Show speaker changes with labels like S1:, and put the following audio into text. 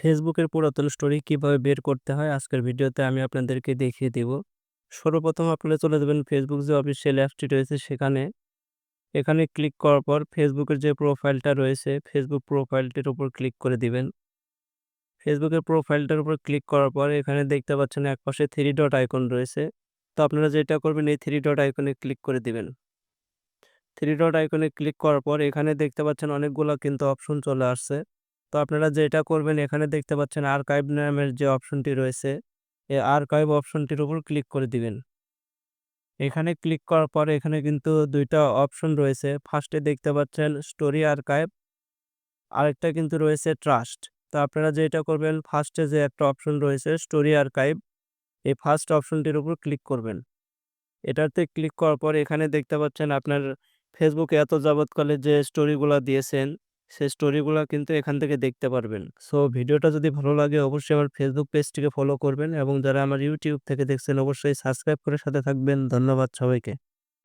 S1: ফেসবুকের পুরাতন স্টোরি কিভাবে বের করতে হয় আজকের ভিডিওতে আমি আপনাদেরকে দেখিয়ে দিব। সর্বপ্রথম আপনারা চলে যাবেন ফেসবুক যে অফিসিয়াল অ্যাপসটি রয়েছে সেখানে। এখানে ক্লিক করার পর ফেসবুকের যে প্রোফাইলটা রয়েছে ফেসবুক প্রোফাইলটির উপর ক্লিক করে দিবেন। ফেসবুকের প্রোফাইলটার উপর ক্লিক করার পর এখানে দেখতে পাচ্ছেন একপাশে 3 ডট আইকন রয়েছে। তো আপনারা যেটা করবেন এই 3 ডট আইকনে ক্লিক করে দিবেন। 3 ডট আইকনে ক্লিক করার পর এখানে দেখতে পাচ্ছেন অনেকগুলা কিন্তু অপশন চলে আসছে। তো আপনারা যেটা করবেন এখানে দেখতে পাচ্ছেন আর্কাইভ নামের যে অপশনটি রয়েছে, এই আর্কাইভ অপশনটির উপর ক্লিক করে দিবেন। এখানে ক্লিক করার পরে এখানে কিন্তু ২ টা অপশন রয়েছে। ফার্স্টে দেখতে পাচ্ছেন স্টোরি আর্কাইভ, আরেকটা কিন্তু রয়েছে ট্রাস্ট। তো আপনারা যেটা করবেন ফার্স্টে যে একটা অপশন রয়েছে স্টোরি আর্কাইভ, এই ফার্স্ট অপশনটির উপর ক্লিক করবেন। এটাতে ক্লিক করার পর এখানে দেখতে পাচ্ছেন আপনার ফেসবুকে এত যাবৎকালে যে স্টোরিগুলা দিয়েছেন, সেই স্টোরিগুলা কিন্তু এখান থেকে দেখতে পারবেন। সো ভিডিওটা যদি ভালো লাগে অবশ্যই আমার ফেসবুক পেজটিকে ফলো করবেন এবং যারা আমার ইউটিউব থেকে দেখছেন অবশ্যই সাবস্ক্রাইব করে সাথে থাকবেন। ধন্যবাদ সবাইকে।